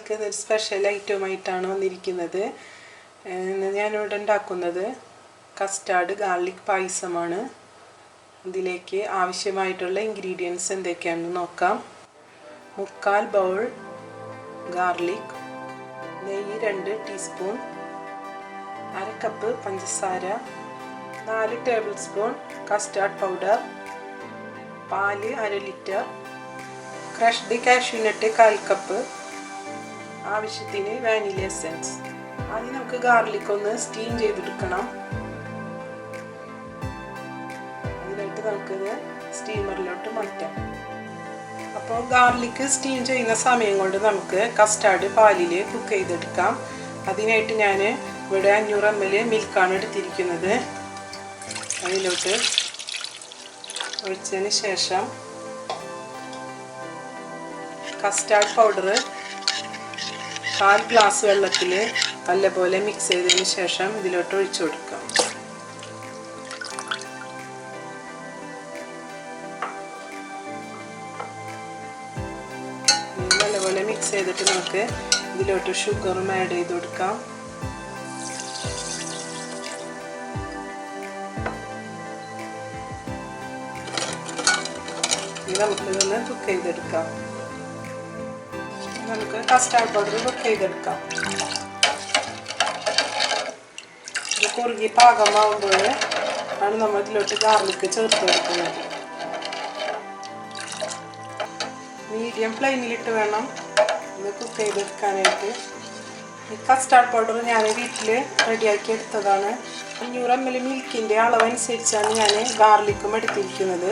നിങ്ങൾക്ക് ഒരു സ്പെഷ്യൽ ഐറ്റമായിട്ടാണ് വന്നിരിക്കുന്നത്. ഞാനിവിടെ ഉണ്ടാക്കുന്നത് കസ്റ്റാർഡ് ഗാർലിക് പായസമാണ്. ഇതിലേക്ക് ആവശ്യമായിട്ടുള്ള ഇൻഗ്രീഡിയൻസ് എന്തൊക്കെയാണെന്ന് നോക്കാം. 3/4 ബൗൾ ഗാർലിക്, നെയ്യ് 2 ടീസ്പൂൺ, 1/2 കപ്പ് പഞ്ചസാര, 4 ടേബിൾ സ്പൂൺ കസ്റ്റാർഡ് പൗഡർ, പാല് 1/2 litre, crushed cashew nut 1/4 cup, ആവശ്യത്തിന് വാനില എസൻസ്. ആദ്യം നമുക്ക് ഗാർലിക് ഒന്ന് സ്റ്റീം ചെയ്തെടുക്കണം. അതിനായിട്ട് നമുക്കിത് സ്റ്റീമറിലോട്ട് മാറ്റാം. അപ്പോൾ ഗാർലിക് സ്റ്റീം ചെയ്യുന്ന സമയം കൊണ്ട് നമുക്ക് കസ്റ്റാർഡ് പാലിൽ കുക്ക് ചെയ്തെടുക്കാം. അതിനായിട്ട് ഞാൻ ഇവിടെ 500 ml മിൽക്കാണ് എടുത്തിരിക്കുന്നത്. അതിലോട്ട് ഒഴിച്ചതിന് ശേഷം കസ്റ്റാർഡ് പൗഡർ 1/4 ഗ്ലാസ് വെള്ളത്തിൽ നല്ലപോലെ മിക്സ് ചെയ്തതിന് ശേഷം ഇതിലോട്ട് ഒഴിച്ചു കൊടുക്കാം. നല്ലപോലെ മിക്സ് ചെയ്തിട്ട് നമുക്ക് ഇതിലോട്ട് ഷുഗറും ആഡ് ചെയ്ത് കൊടുക്കാം. നമുക്കിതൊന്ന് കുക്ക് ചെയ്തെടുക്കാം. നമുക്ക് കസ്റ്റാർഡ് പൗഡർ കുക്ക് ചെയ്തെടുക്കാം. ഇത് കുറുകി പാകമാകുമ്പോൾ ആണ് നമ്മൾ ഇതിലോട്ട് ഗാർലിക് ചേർത്ത് കൊടുക്കുന്നത്. മീഡിയം ഫ്ലെയിമിലിട്ട് വേണം ഇത് കുക്ക് ചെയ്തെടുക്കാനായിട്ട്. ഈ കസ്റ്റാർഡ് പൗഡർ ഞാൻ വീട്ടിൽ റെഡിയാക്കി എടുത്തതാണ്. 500 ml മിൽക്കിൻ്റെ അളവനുസരിച്ചാണ് ഞാൻ ഗാർലിക്കും എടുത്തിരിക്കുന്നത്.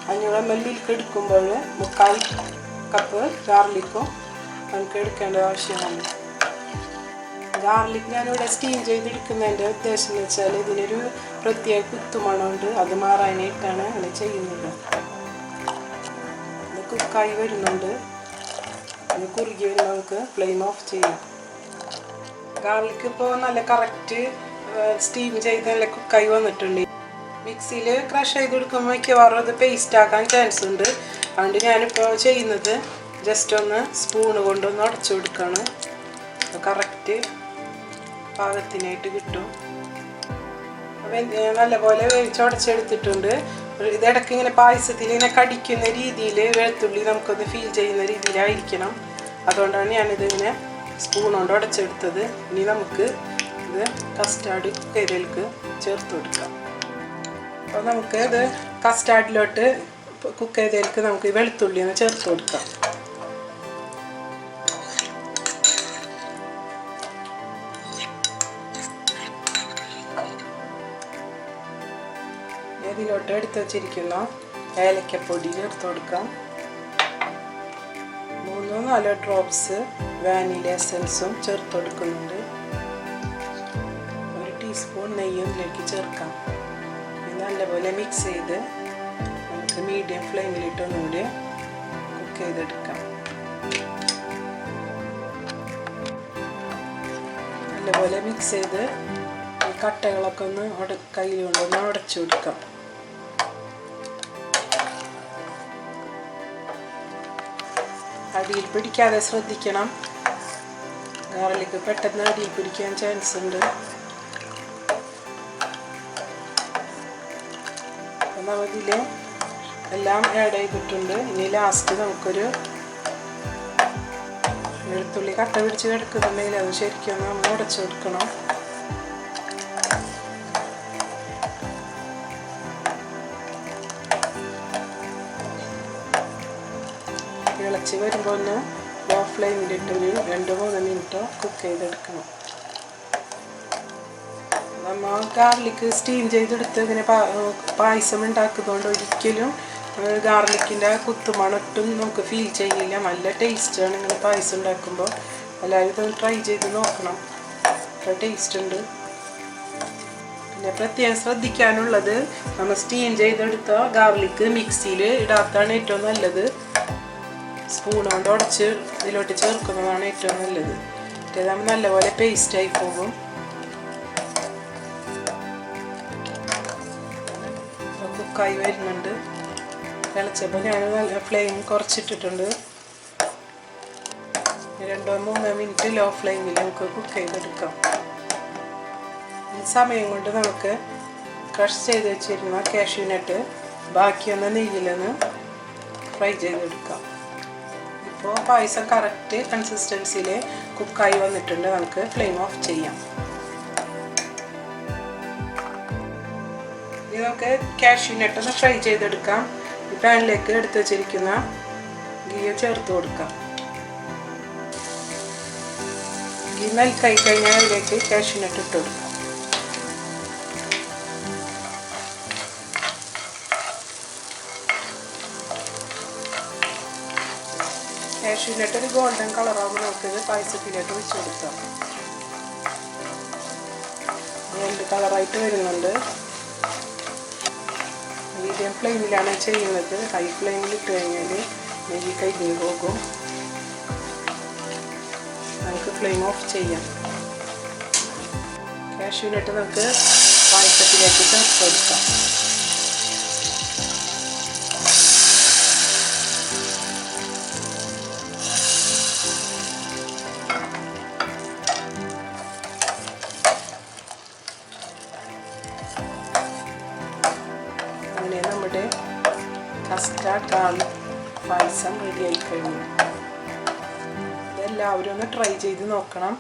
500 ml മിൽക്ക് എടുക്കുമ്പോൾ 3/4 കപ്പ് ഗാർലിക്കും നമുക്ക് എടുക്കേണ്ട ആവശ്യമാണ്. ഗാർലിക് ഞാനിവിടെ സ്റ്റീം ചെയ്തെടുക്കുന്നതിൻ്റെ ഉദ്ദേശം എന്ന് വെച്ചാൽ ഇതിനൊരു പ്രത്യേക കുത്തുമണമുണ്ട്, അത് മാറാനായിട്ടാണ് അങ്ങനെ ചെയ്യുന്നത്. ഇത് കുക്കായി വരുന്നുണ്ട്. ഇത് കുറുകി വരുമ്പോൾ നമുക്ക് ഫ്ലെയിം ഓഫ് ചെയ്യാം. ഗാർലിക് ഇപ്പോൾ നല്ല കറക്റ്റ് സ്റ്റീം ചെയ്ത് നല്ല കുക്കായി വന്നിട്ടുണ്ട്. മിക്സിയിൽ ക്രഷ് ചെയ്തെടുക്കുമ്പോൾ മിക്കവാറും അത് പേസ്റ്റ് ആക്കാൻ ചാൻസ് ഉണ്ട്. അതുകൊണ്ട് ഞാനിപ്പോൾ ചെയ്യുന്നത് ജസ്റ്റ് ഒന്ന് സ്പൂണ് കൊണ്ടൊന്ന് ഉടച്ചു കൊടുക്കുകയാണ്. കറക്റ്റ് പാകത്തിനായിട്ട് കിട്ടും. നല്ലപോലെ വേവിച്ചുടച്ചെടുത്തിട്ടുണ്ട്. ഇതിടയ്ക്ക് ഇങ്ങനെ പായസത്തിൽ ഇങ്ങനെ കടിക്കുന്ന രീതിയിൽ വെളുത്തുള്ളി നമുക്കൊന്ന് ഫീൽ ചെയ്യുന്ന രീതിയിലായിരിക്കണം. അതുകൊണ്ടാണ് ഞാനിത് ഇങ്ങനെ സ്പൂൺ കൊണ്ട് ഉടച്ചെടുത്തത്. ഇനി നമുക്ക് ഇത് കസ്റ്റാർഡ് കുക്കറിലേക്ക് ചേർത്ത് കൊടുക്കാം. അപ്പോൾ നമുക്ക് ഇത് കസ്റ്റാർഡിലോട്ട് കുക്ക് ചെയ്തതിലേക്ക് നമുക്ക് വെളുത്തുള്ളി ഒന്ന് ചേർത്ത് കൊടുക്കാം. ഇതിലോട്ട് എടുത്ത് വച്ചിരിക്കുന്ന ഏലക്കപ്പൊടി ചേർത്ത് കൊടുക്കാം. 3-4 ഡ്രോപ്സ് വാനില എസൻസും ചേർത്ത് കൊടുക്കുന്നുണ്ട്. 1 ടീസ്പൂൺ നെയ്യും ഇതിലേക്ക് ചേർക്കാം. നല്ലപോലെ മിക്സ് ചെയ്ത് നമുക്ക് മീഡിയം ഫ്ലെയിമിലിട്ട് ഒന്നുകൂടി കുക്ക് ചെയ്തെടുക്കാം. നല്ലപോലെ മിക്സ് ചെയ്ത് ഈ കട്ടകളൊക്കെ ഒന്ന് കയ്യിൽ കൊണ്ടൊന്ന് ഉടച്ചു കൊടുക്കാം. അടിയിൽ പിടിക്കാതെ ശ്രദ്ധിക്കണം. ഗാർലിക് പെട്ടെന്ന് അടിയിൽ പിടിക്കാൻ ചാൻസ് ഉണ്ട്. നമ്മളിതിൽ എല്ലാം ആഡ് ചെയ്തിട്ടുണ്ട്. ഇനി ലാസ്റ്റ് നമുക്കൊരു വെളുത്തുള്ളി കട്ട പിടിച്ച് കിടക്കുന്നുണ്ടെങ്കിൽ അത് ശരിക്കും നമ്മൾ ഉടച്ചു കൊടുക്കണം. ഇളച്ച് വരുമ്പോൾ ഒന്ന് ലോ ഫ്ലെയിമിലിട്ടൊരു 2-3 മിനിറ്റ് കുക്ക് ചെയ്തെടുക്കണം. നമ്മൾ ഗാർലിക് സ്റ്റീം ചെയ്തെടുത്ത് ഇങ്ങനെ പായസം ഉണ്ടാക്കുന്നതുകൊണ്ട് ഒരിക്കലും ഗാർലിക്കിൻ്റെ കുത്തുമണട്ടും നമുക്ക് ഫീൽ ചെയ്യില്ല. നല്ല ടേസ്റ്റാണ് ഇങ്ങനെ പായസം ഉണ്ടാക്കുമ്പോൾ. എല്ലാവരും ഇതൊന്ന് ട്രൈ ചെയ്ത് നോക്കണം. നല്ല ടേസ്റ്റ് ഉണ്ട്. പിന്നെ പ്രത്യേകം ശ്രദ്ധിക്കാനുള്ളത്, നമ്മൾ സ്റ്റീം ചെയ്തെടുത്ത ഗാർലിക് മിക്സിയിൽ ഇടാത്തതാണ് ഏറ്റവും നല്ലത്. സ്പൂൺ കൊണ്ട് ഉടച്ച് ഇതിലോട്ട് ചേർക്കുന്നതാണ് ഏറ്റവും നല്ലത്. ഇതാകുമ്പോൾ നല്ലപോലെ പേസ്റ്റായി പോകും. കുക്കായി വരുന്നുണ്ട്. തിളച്ചപ്പോൾ ഞാൻ നല്ല ഫ്ലെയിം കുറച്ചിട്ടിട്ടുണ്ട്. 2-3 മിനിറ്റ് ലോ ഫ്ലെയിമിൽ നമുക്ക് കുക്ക് ചെയ്തെടുക്കാം. ഈ സമയം കൊണ്ട് നമുക്ക് ക്രഷ് ചെയ്ത് വെച്ചിരുന്ന കാഷ്യൂ നട്ട് ബാക്കിയൊന്ന് നെയ്യിലൊന്ന് ഫ്രൈ ചെയ്തെടുക്കാം. ഇപ്പോൾ പായസം കറക്റ്റ് കൺസിസ്റ്റൻസിയിൽ കുക്കായി വന്നിട്ടുണ്ട്. നമുക്ക് ഫ്ലെയിം ഓഫ് ചെയ്യാം. ഇനി നമുക്ക് കാഷ്യൂ നട്ട് ഒന്ന് ഫ്രൈ ചെയ്തെടുക്കാം. ഈ പാനിലേക്ക് എടുത്ത് വെച്ചിരിക്കുന്ന ഗീ ചേർത്ത് കൊടുക്കാം. ഗീ മെൽറ്റായി കഴിഞ്ഞാൽ അതിലേക്ക് കാഷ്യൂ നട്ട് ഇട്ട് കൊടുക്കാം. കാഷ്യൂ നട്ട് ഒരു ഗോൾഡൻ കളറാകുമ്പോൾ നമുക്കിത് പായസത്തിലേക്ക് വെച്ച് കൊടുക്കാം. ഗോൾഡ് കളറായിട്ട് വരുന്നുണ്ട്. മീഡിയം ഫ്ലെയിമിലാണ് ചെയ്യുന്നത്. ഹൈ ഫ്ലെയിമിൽ ഇട്ട് കഴിഞ്ഞാൽ നെയ്യ് കരിഞ്ഞു പോകും. നമുക്ക് ഫ്ലെയിം ഓഫ് ചെയ്യാം. കാഷ്യൂ നട്ട് നമുക്ക് പായസത്തിലേക്ക് ചേർത്ത് കൊടുക്കാം. അങ്ങനെ നമ്മുടെ കസ്റ്റാർഡ് ഗാർലിക് പായസം റെഡി ആയി കഴിഞ്ഞു. ഇതെല്ലാവരും ഒന്ന് ട്രൈ ചെയ്ത് നോക്കണം.